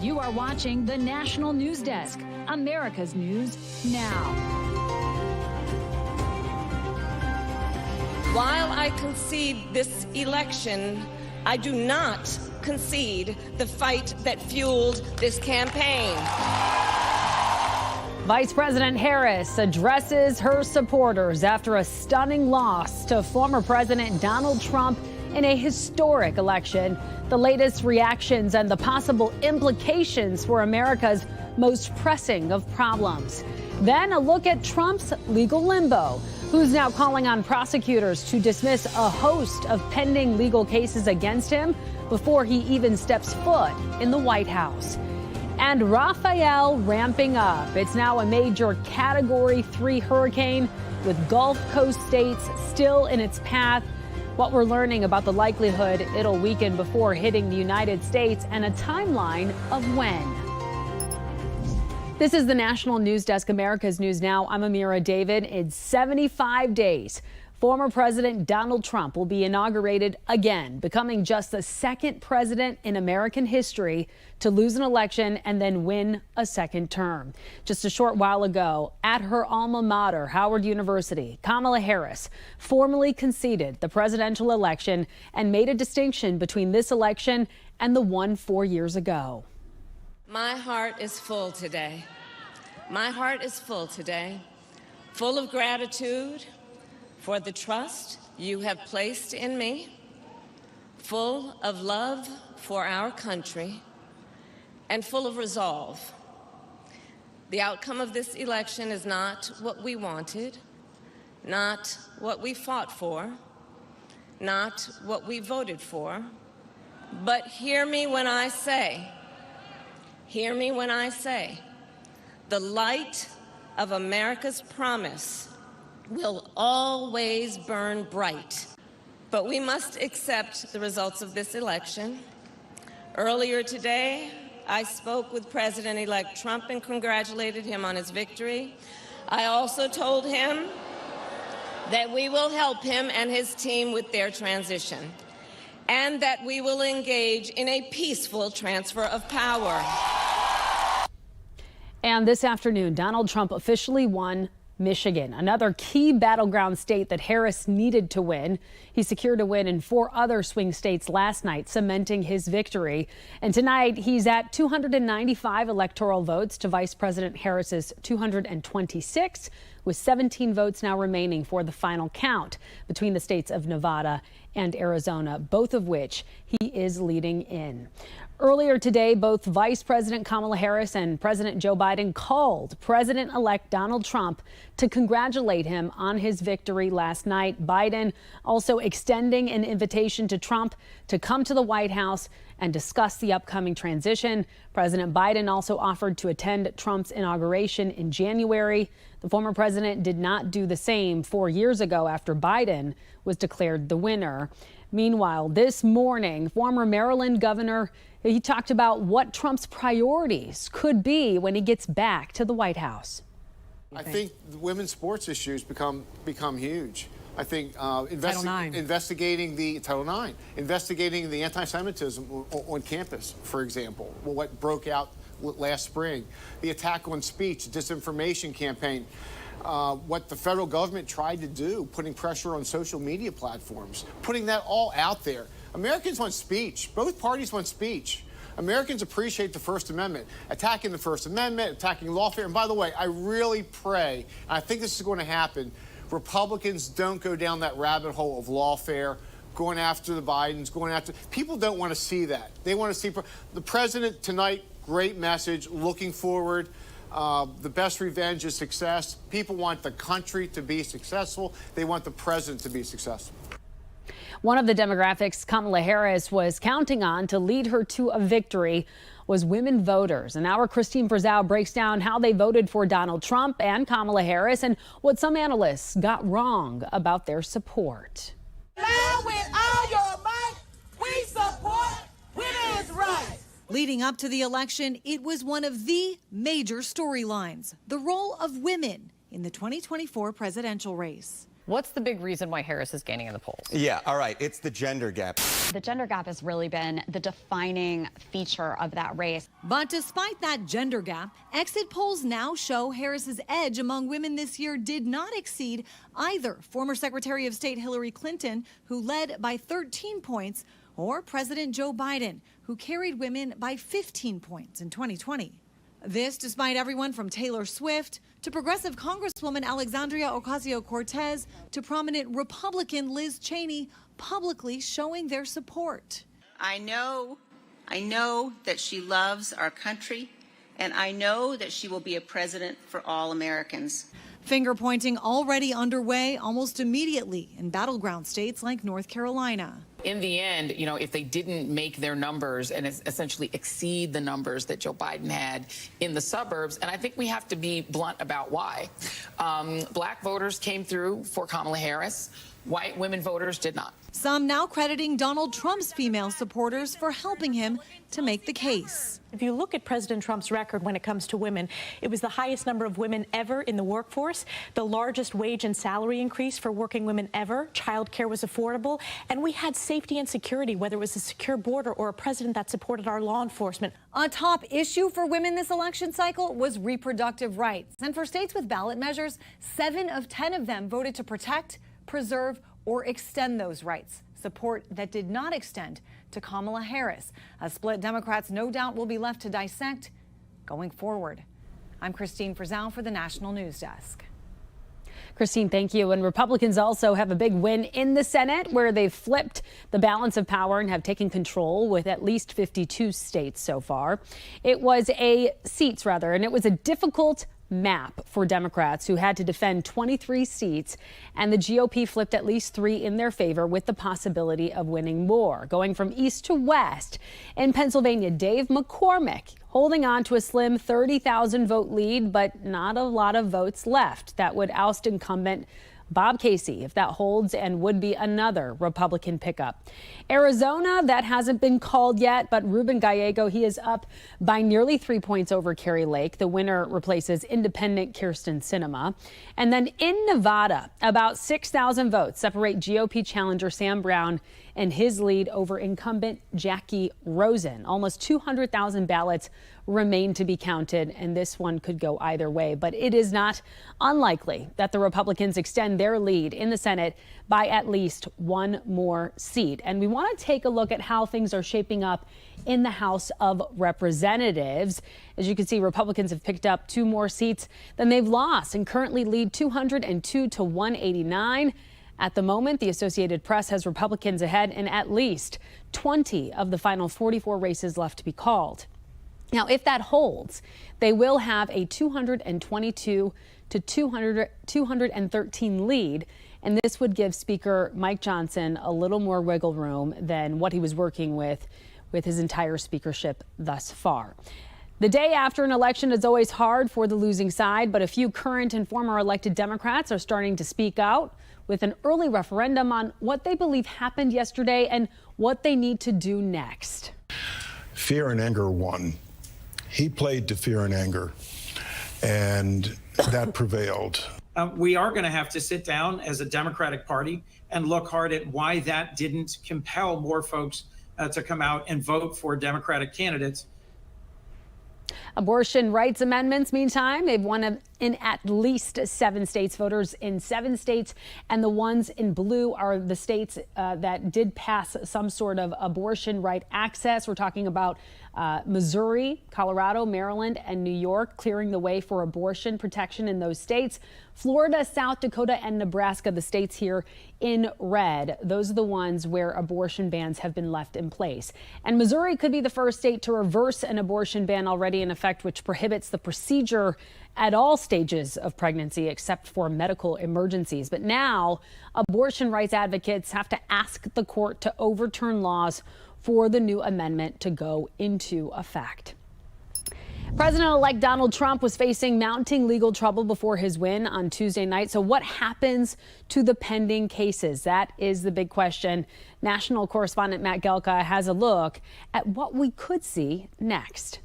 You are watching the National News Desk, America's News Now. While I concede this election, I do not concede the fight that fueled this campaign. Vice President Harris addresses her supporters after a stunning loss to former President Donald Trump in a historic election. The latest reactions and the possible implications for America's most pressing of problems. Then a look at Trump's legal limbo, who's now calling on prosecutors to dismiss a host of pending legal cases against him before he even steps foot in the White House. And Raphael ramping up. It's now a major Category 3 hurricane with Gulf Coast states still in its path. What we're learning about the likelihood it'll weaken before hitting the United States and a timeline of when. This is the National News Desk, America's News Now. I'm Amira David. In 75 days, former President Donald Trump will be inaugurated again, becoming just the second president in American history to lose an election and then win a second term. Just a short while ago, at her alma mater, Howard University, Kamala Harris formally conceded the presidential election and made a distinction between this election and the one 4 years ago. My heart is full today. My heart is full today, full of gratitude for the trust you have placed in me, full of love for our country, and full of resolve. The outcome of this election is not what we wanted, not what we fought for, not what we voted for, but hear me when I say, the light of America's promise will always burn bright. But we must accept the results of this election. Earlier today, I spoke with President-elect Trump and congratulated him on his victory. I also told him that we will help him and his team with their transition, and that we will engage in a peaceful transfer of power. And this afternoon, Donald Trump officially won Michigan, another key battleground state that Harris needed to win. He secured a win in 4 other swing states last night, cementing his victory. And tonight, he's at 295 electoral votes to Vice President Harris's 226, with 17 votes now remaining for the final count between the states of Nevada and Arizona, both of which he is leading in. Earlier today, both Vice President Kamala Harris and President Joe Biden called President-elect Donald Trump to congratulate him on his victory last night. Biden also extending an invitation to Trump to come to the White House and discuss the upcoming transition. President Biden also offered to attend Trump's inauguration in January. The former president did not do the same 4 years ago after Biden was declared the winner. Meanwhile, this morning, former Maryland governor, he talked about what Trump's priorities could be when he gets back to the White House. I think the women's sports issues become huge. I think investigating the investigating the anti-Semitism on campus, for example, what broke out last spring, the attack on speech, disinformation campaign, what the federal government tried to do, putting pressure on social media platforms, putting that all out there. Americans want speech. Both parties want speech. Americans appreciate the First Amendment. Attacking the First Amendment, attacking lawfare. And by the way, I really pray, and I think this is going to happen, Republicans don't go down that rabbit hole of lawfare, going after the Bidens, going after... People don't want to see that. They want to see... The president tonight, great message, looking forward. The best revenge is success. People want the country to be successful. They want the president to be successful. One of the demographics Kamala Harris was counting on to lead her to a victory was women voters. And our Christine Brazow breaks down how they voted for Donald Trump and Kamala Harris and what some analysts got wrong about their support. Now with all your might, we support women's rights. Leading up to the election, it was one of the major storylines, the role of women in the 2024 presidential race. What's the big reason why Harris is gaining in the polls? Yeah, all right, it's the gender gap. The gender gap has really been the defining feature of that race. But despite that gender gap, exit polls now show Harris's edge among women this year did not exceed either former Secretary of State Hillary Clinton, who led by 13 points, or President Joe Biden, who carried women by 15 points in 2020. This despite everyone from Taylor Swift to progressive Congresswoman Alexandria Ocasio-Cortez to prominent Republican Liz Cheney publicly showing their support. I know that she loves our country, and I know that she will be a president for all Americans. Finger pointing already underway almost immediately in battleground states like North Carolina. In the end, you know, if they didn't make their numbers and essentially exceed the numbers that Joe Biden had in the suburbs, and I think we have to be blunt about why. Black voters came through for Kamala Harris. White women voters did not. Some now crediting Donald Trump's female supporters for helping him to make the case. If you look at President Trump's record when it comes to women, it was the highest number of women ever in the workforce, the largest wage and salary increase for working women ever, child care was affordable, and we had safety and security, whether it was a secure border or a president that supported our law enforcement. A top issue for women this election cycle was reproductive rights. And for states with ballot measures, 7 of 10 of them voted to protect, preserve, or extend those rights. Support that did not extend to Kamala Harris. A split Democrats no doubt will be left to dissect going forward. I'm Christine Frizzell for the National News Desk. Christine, thank you. And Republicans also have a big win in the Senate, where they've flipped the balance of power and have taken control with at least 52 states so far. It was and it was a difficult map for Democrats, who had to defend 23 seats, and the GOP flipped at least 3 in their favor with the possibility of winning more. Going from east to west, in Pennsylvania, Dave McCormick holding on to a slim 30,000 vote lead, but not a lot of votes left. That would oust incumbent Bob Casey if that holds, and would be another Republican pickup. Arizona, that hasn't been called yet, but Ruben Gallego, he is up by nearly 3 points over Kari Lake. The winner replaces independent Kirsten Sinema. And then in Nevada, about 6,000 votes separate GOP challenger Sam Brown and his lead over incumbent Jackie Rosen. Almost 200,000 ballots remain to be counted, and this one could go either way. But it is not unlikely that the Republicans extend their lead in the Senate by at least 1 more seat. And we want to take a look at how things are shaping up in the House of Representatives. As you can see, Republicans have picked up 2 more seats than they've lost and currently lead 202 to 189. At the moment, the Associated Press has Republicans ahead in at least 20 of the final 44 races left to be called. Now, if that holds, they will have a 222 to 213 lead, and this would give Speaker Mike Johnson a little more wiggle room than what he was working with his entire speakership thus far. The day after an election is always hard for the losing side, but a few current and former elected Democrats are starting to speak out with an early referendum on what they believe happened yesterday and what they need to do next. Fear and anger won. He played to fear and anger, and that prevailed. We are going to have to sit down as a Democratic Party and look hard at why that didn't compel more folks to come out and vote for Democratic candidates. Abortion rights amendments, meantime, they've won in at least 7 states, voters in 7 states, and the ones in blue are the states that did pass some sort of abortion right access. We're talking about Missouri, Colorado, Maryland, and New York, clearing the way for abortion protection in those states. Florida, South Dakota, and Nebraska, the states here in red, those are the ones where abortion bans have been left in place. And Missouri could be the first state to reverse an abortion ban already in effect, which prohibits the procedure at all stages of pregnancy except for medical emergencies. But now abortion rights advocates have to ask the court to overturn laws for the new amendment to go into effect. President-elect Donald Trump was facing mounting legal trouble before his win on Tuesday night. So what happens to the pending cases? That is the big question. National correspondent Matt Gelka has a look at what we could see next.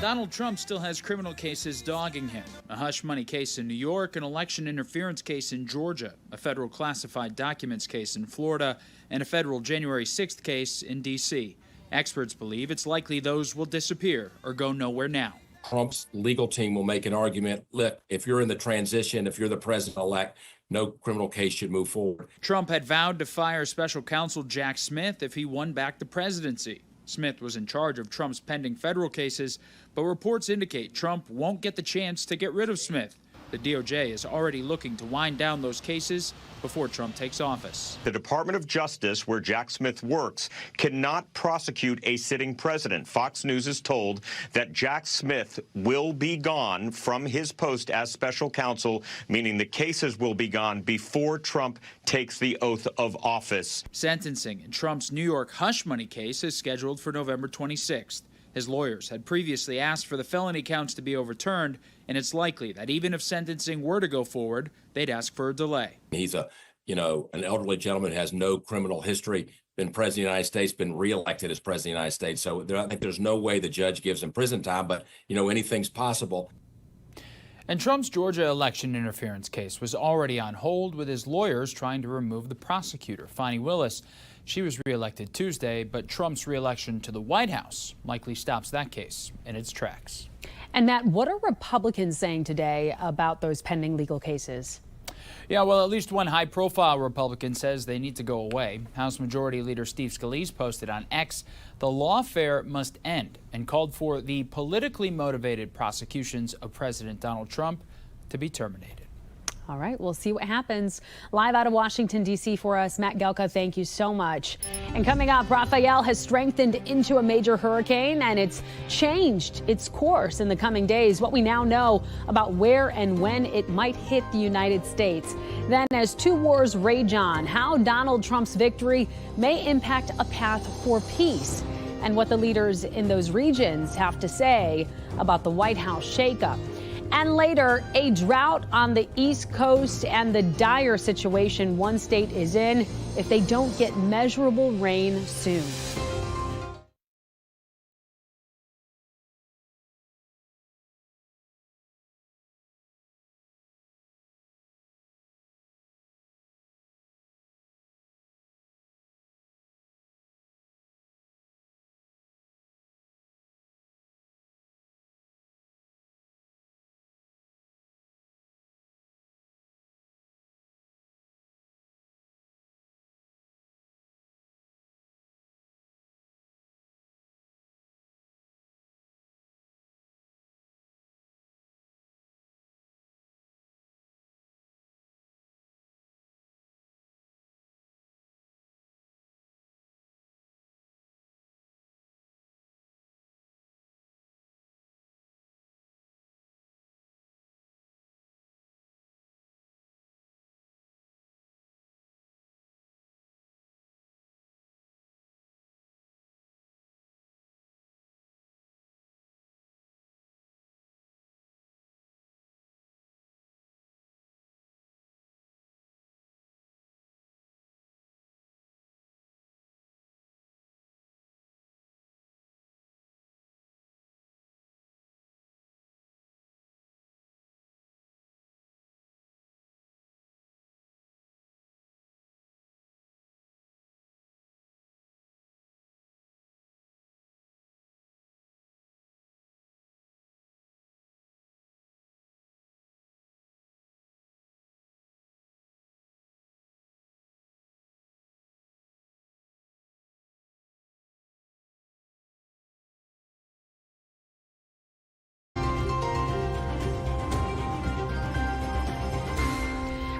Donald Trump still has criminal cases dogging him. A hush money case in New York, an election interference case in Georgia, a federal classified documents case in Florida, and a federal January 6th case in D.C. Experts believe it's likely those will disappear or go nowhere now. Trump's legal team will make an argument. Look, if you're in the transition, if you're the president-elect, no criminal case should move forward. Trump had vowed to fire special counsel Jack Smith if he won back the presidency. Smith was in charge of Trump's pending federal cases, but reports indicate Trump won't get the chance to get rid of Smith. The DOJ is already looking to wind down those cases before Trump takes office. The Department of Justice, where Jack Smith works, cannot prosecute a sitting president. Fox News is told that Jack Smith will be gone from his post as special counsel, meaning the cases will be gone before Trump takes the oath of office. Sentencing in Trump's New York hush money case is scheduled for November 26th. His lawyers had previously asked for the felony counts to be overturned, and it's likely that even if sentencing were to go forward, they'd ask for a delay. He's an elderly gentleman who has no criminal history, been president of the United States, been reelected as president of the United States. So I think there's no way the judge gives him prison time, but, anything's possible. And Trump's Georgia election interference case was already on hold, with his lawyers trying to remove the prosecutor, Fani Willis. She was reelected Tuesday, but Trump's reelection to the White House likely stops that case in its tracks. And Matt, what are Republicans saying today about those pending legal cases? Yeah, well, at least one high-profile Republican says they need to go away. House Majority Leader Steve Scalise posted on X, the lawfare must end, and called for the politically motivated prosecutions of President Donald Trump to be terminated. All right, we'll see what happens. Live out of Washington, D.C. for us, Matt Gelka, thank you so much. And coming up, Raphael has strengthened into a major hurricane, and it's changed its course in the coming days. What we now know about where and when it might hit the United States. Then, as two wars rage on, how Donald Trump's victory may impact a path for peace, and what the leaders in those regions have to say about the White House shakeup. And later, a drought on the East Coast and the dire situation one state is in if they don't get measurable rain soon.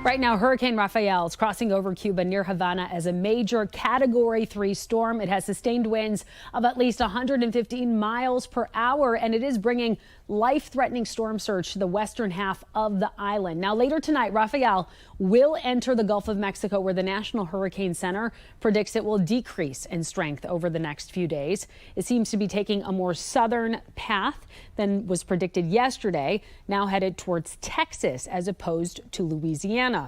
Right now, Hurricane Raphael is crossing over Cuba near Havana as a major Category 3 storm. It has sustained winds of at least 115 miles per hour, and it is bringing life-threatening storm surge to the western half of the island. Now, later tonight, Raphael will enter the Gulf of Mexico, where the National Hurricane Center predicts it will decrease in strength over the next few days. It seems to be taking a more southern path than was predicted yesterday, now headed towards Texas as opposed to Louisiana.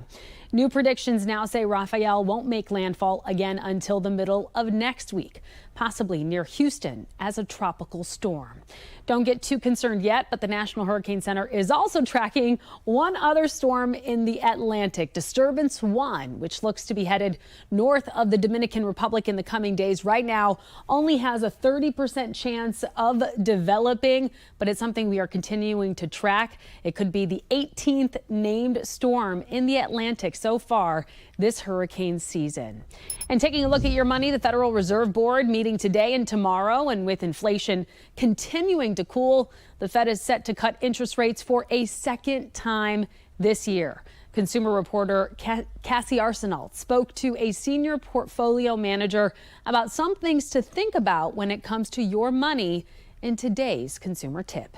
New predictions now say Raphael won't make landfall again until the middle of next week, possibly near Houston as a tropical storm. Don't get too concerned yet, but the National Hurricane Center is also tracking one other storm in the Atlantic, Disturbance 1, which looks to be headed north of the Dominican Republic in the coming days. Right now, only has a 30% chance of developing, but it's something we are continuing to track. It could be the 18th named storm in the Atlantic so far this hurricane season. And taking a look at your money, the Federal Reserve Board meeting today and tomorrow, and with inflation continuing to cool, the Fed is set to cut interest rates for a second time this year. Consumer reporter Cassie Arsenault spoke to a senior portfolio manager about some things to think about when it comes to your money in today's consumer tip.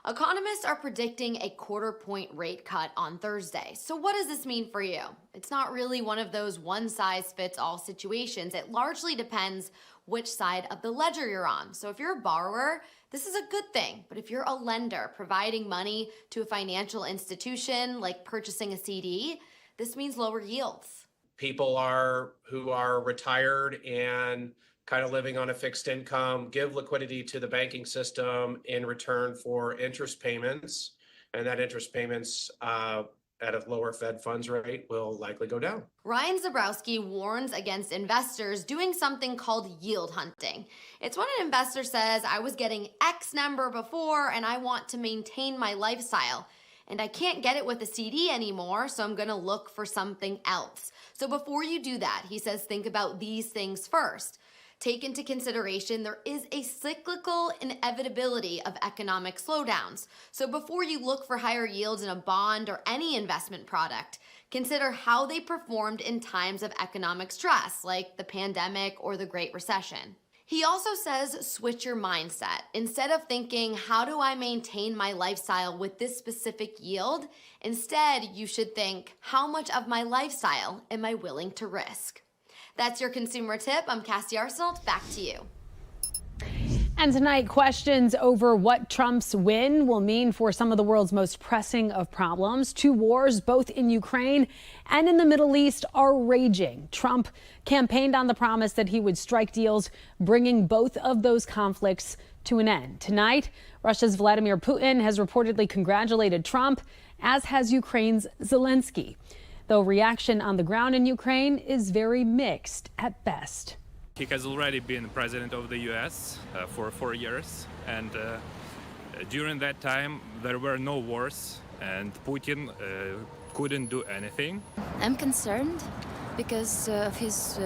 Economists are predicting a quarter-point rate cut on Thursday. So what does this mean for you? It's not really one of those one-size-fits-all situations. It largely depends which side of the ledger you're on. So if you're a borrower, this is a good thing. But if you're a lender providing money to a financial institution, like purchasing a CD, this means lower yields. People who are retired and kind of living on a fixed income, give liquidity to the banking system in return for interest payments. And that interest payments at a lower Fed funds rate will likely go down. Ryan Zabrowski warns against investors doing something called yield hunting. It's when an investor says, I was getting X number before and I want to maintain my lifestyle. And I can't get it with a CD anymore, so I'm gonna look for something else. So before you do that, he says, think about these things first. Take into consideration there is a cyclical inevitability of economic slowdowns. So before you look for higher yields in a bond or any investment product, consider how they performed in times of economic stress, like the pandemic or the Great Recession. He also says switch your mindset. Instead of thinking, how do I maintain my lifestyle with this specific yield? Instead, you should think, how much of my lifestyle am I willing to risk? That's your consumer tip. I'm Cassie Arsenault. Back to you. And tonight, questions over what Trump's win will mean for some of the world's most pressing of problems. Two wars, both in Ukraine and in the Middle East, are raging. Trump campaigned on the promise that he would strike deals, bringing both of those conflicts to an end. Tonight, Russia's Vladimir Putin has reportedly congratulated Trump, as has Ukraine's Zelensky. Though reaction on the ground in Ukraine is very mixed at best. He has already been president of the U.S. For 4 years, and during that time there were no wars, and Putin couldn't do anything. I'm concerned because of his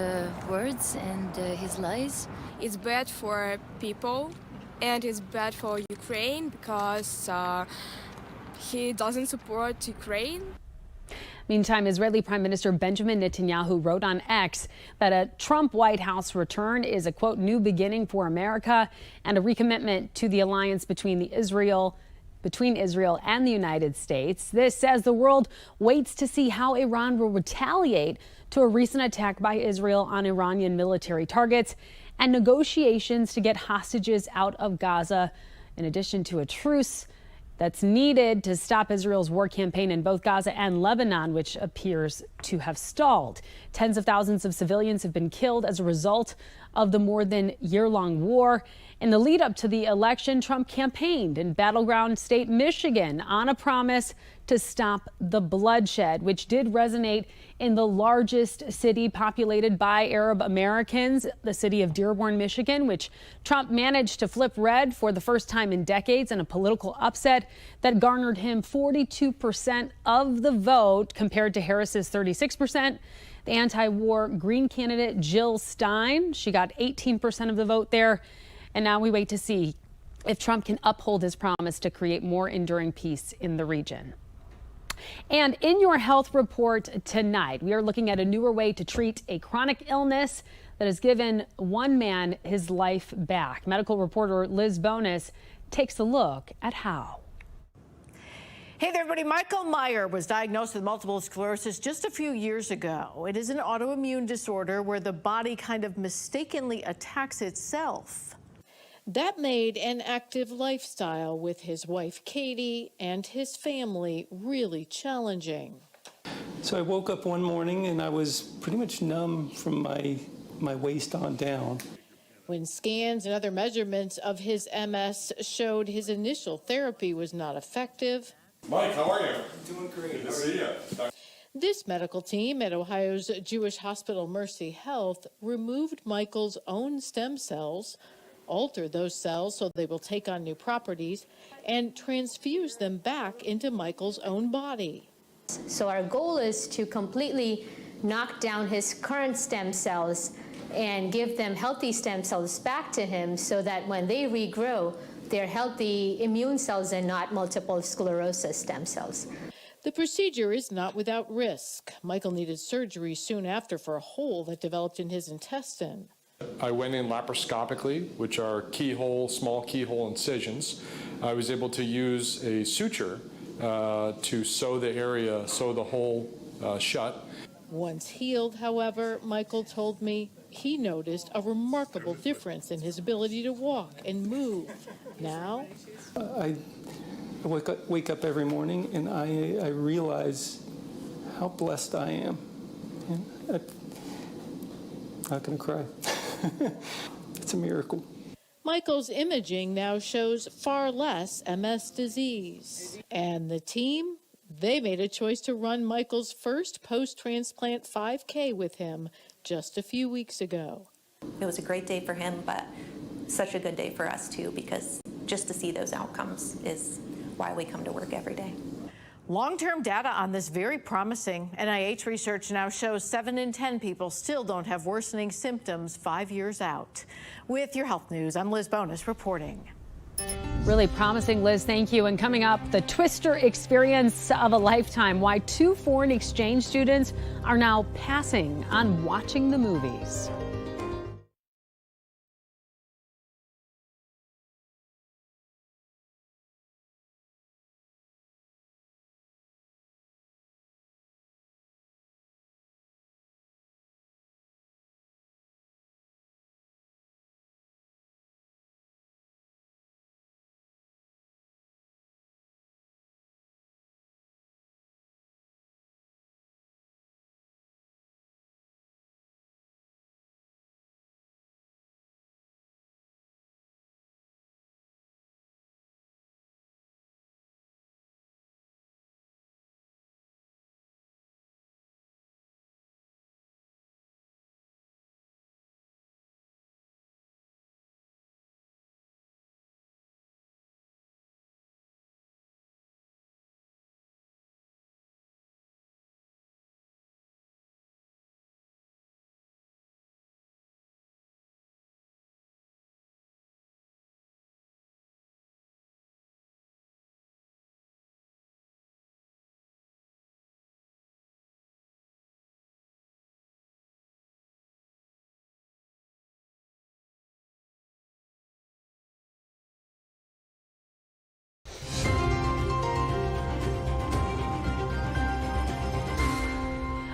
words and his lies. It's bad for people, and it's bad for Ukraine because he doesn't support Ukraine. Meantime, Israeli Prime Minister Benjamin Netanyahu wrote on X that a Trump White House return is a, quote, new beginning for America and a recommitment to the alliance between Israel and the United States. This as the world waits to see how Iran will retaliate to a recent attack by Israel on Iranian military targets and negotiations to get hostages out of Gaza, in addition to a truce that's needed to stop Israel's war campaign in both Gaza and Lebanon, which appears to have stalled. Tens of thousands of civilians have been killed as a result of the more than year-long war. In the lead up to the election, Trump campaigned in battleground state Michigan on a promise to stop the bloodshed, which did resonate in the largest city populated by Arab Americans, the city of Dearborn, Michigan, which Trump managed to flip red for the first time in decades in a political upset that garnered him 42% of the vote compared to Harris's 36%. The anti-war Green candidate Jill Stein, she got 18% of the vote there. And now we wait to see if Trump can uphold his promise to create more enduring peace in the region. And in your health report tonight, we are looking at a newer way to treat a chronic illness that has given one man his life back. Medical reporter Liz Bonus takes a look at how. Hey there, everybody. Michael Meyer was diagnosed with multiple sclerosis just a few years ago. It is an autoimmune disorder where the body kind of mistakenly attacks itself. That made an active lifestyle with his wife, Katie, and his family really challenging. So I woke up one morning and I was pretty much numb from my waist on down. When scans and other measurements of his MS showed his initial therapy was not effective. Mike, how are you? Doing great. Good to see you. This medical team at Ohio's Jewish hospital Mercy Health removed Michael's own stem cells, altered those cells so they will take on new properties, and transfuse them back into Michael's own body. So our goal is to completely knock down his current stem cells and give them healthy stem cells back to him so that when they regrow, they're healthy immune cells and not multiple sclerosis stem cells. The procedure is not without risk. Michael needed surgery soon after for a hole that developed in his intestine. I went in laparoscopically, which are keyhole, small keyhole incisions. I was able to use a suture to sew the hole shut. Once healed, however, Michael told me he noticed a remarkable difference in his ability to walk and move. Now, I wake up every morning and I realize how blessed I am. And I'm not going to cry. It's a miracle. Michael's imaging now shows far less MS disease. And the team, they made a choice to run Michael's first post-transplant 5K with him just a few weeks ago. It was a great day for him, but such a good day for us too, because just to see those outcomes is why we come to work every day. Long-term data on this very promising. NIH research now shows 7 in 10 people still don't have worsening symptoms 5 years out. With your health news, I'm Liz Bonus reporting. Really promising, Liz. Thank you. And coming up, the twister experience of a lifetime. Why 2 foreign exchange students are now passing on watching the movies.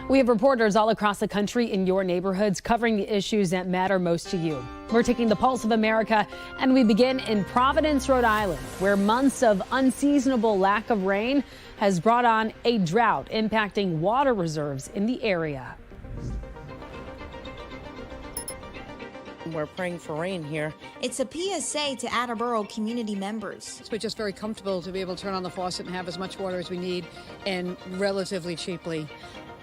We have reporters all across the country in your neighborhoods covering the issues that matter most to you. We're taking the pulse of America, and we begin in Providence, Rhode Island, where months of unseasonable lack of rain has brought on a drought impacting water reserves in the area. We're praying for rain here. It's a PSA to Attleboro community members. We're just very comfortable to be able to turn on the faucet and have as much water as we need and relatively cheaply.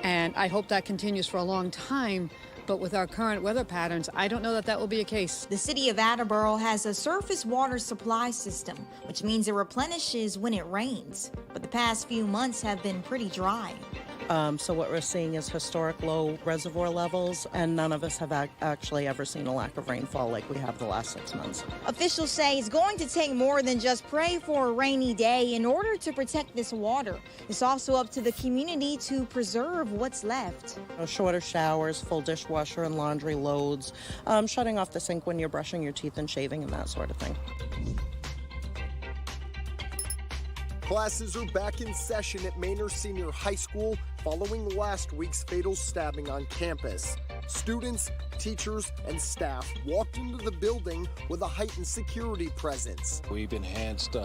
And I hope that continues for a long time. But with our current weather patterns, I don't know that that will be a case. The city of Attleboro has a surface water supply system, which means it replenishes when it rains. But the past few months have been pretty dry. So what we're seeing is historic low reservoir levels, and none of us have actually ever seen a lack of rainfall like we have the last 6 months. Officials say it's going to take more than just pray for a rainy day in order to protect this water. It's also up to the community to preserve what's left. Shorter showers, full dishwasher and laundry loads, shutting off the sink when you're brushing your teeth and shaving and that sort of thing. Classes are back in session at Manor Senior High School following last week's fatal stabbing on campus. Students, teachers, and staff walked into the building with a heightened security presence. We've enhanced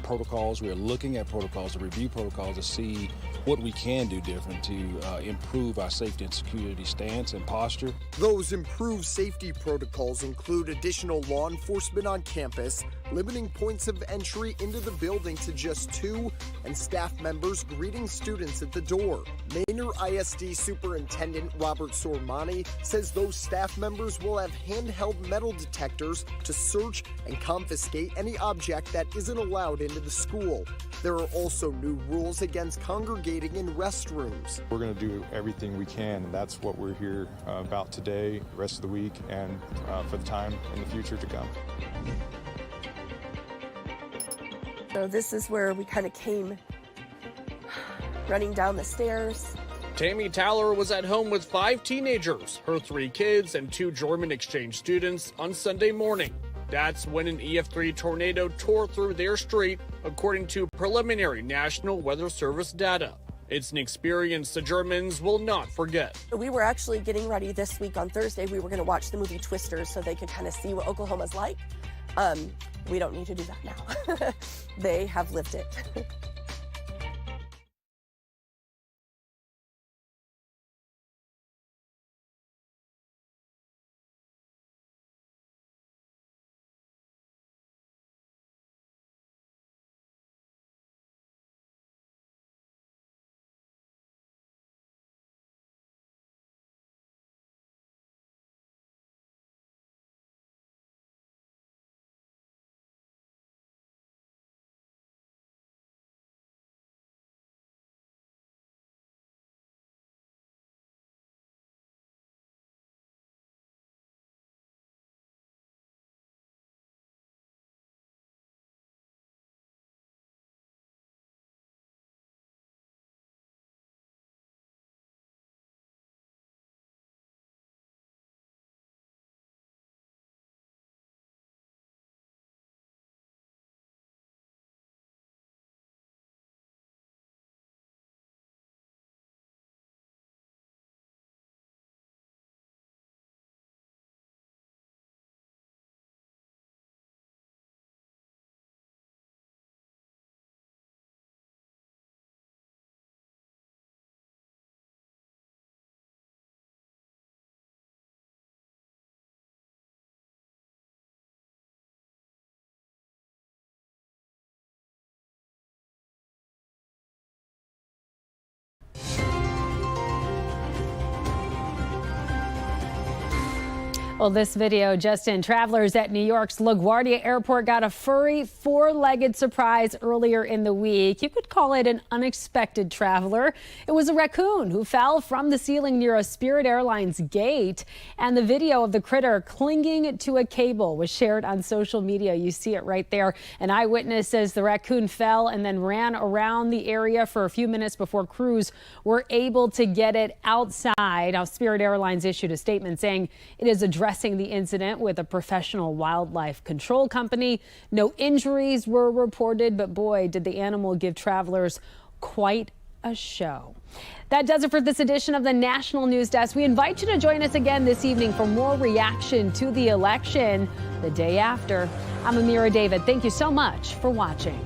protocols. We're looking at protocols to review protocols to see what we can do different to improve our safety and security stance and posture. Those improved safety protocols include additional law enforcement on campus, limiting points of entry into the building to just 2, and staff members greeting students at the door. Manor ISD Superintendent Robert Sormani says those staff members will have handheld metal detectors to search and confiscate any object that isn't allowed into the school. There are also new rules against congregating in restrooms. We're going to do everything we can, and that's what we're here about today, the rest of the week, and for the time in the future to come. So this is where we kind of came running down the stairs. Tammy Towler was at home with 5 teenagers, her 3 kids, and 2 German exchange students on Sunday morning. That's when an EF3 tornado tore through their street, according to preliminary National Weather Service data. It's an experience the Germans will not forget. We were actually getting ready this week on Thursday. We were going to watch the movie Twisters so they could kind of see what Oklahoma's like. We don't need to do that now. They have lived it. Well, this video just in. Travelers at New York's LaGuardia Airport got a furry 4-legged surprise earlier in the week. You could call it an unexpected traveler. It was a raccoon who fell from the ceiling near a Spirit Airlines gate. And the video of the critter clinging to a cable was shared on social media. You see it right there. An eyewitness says the raccoon fell and then ran around the area for a few minutes before crews were able to get it outside. Now, Spirit Airlines issued a statement saying it is addressing the incident with a professional wildlife control company. No injuries were reported, but boy, did the animal give travelers quite a show. That does it for this edition of the National News Desk. We invite you to join us again this evening for more reaction to the election the day after. I'm Amira David. Thank you so much for watching.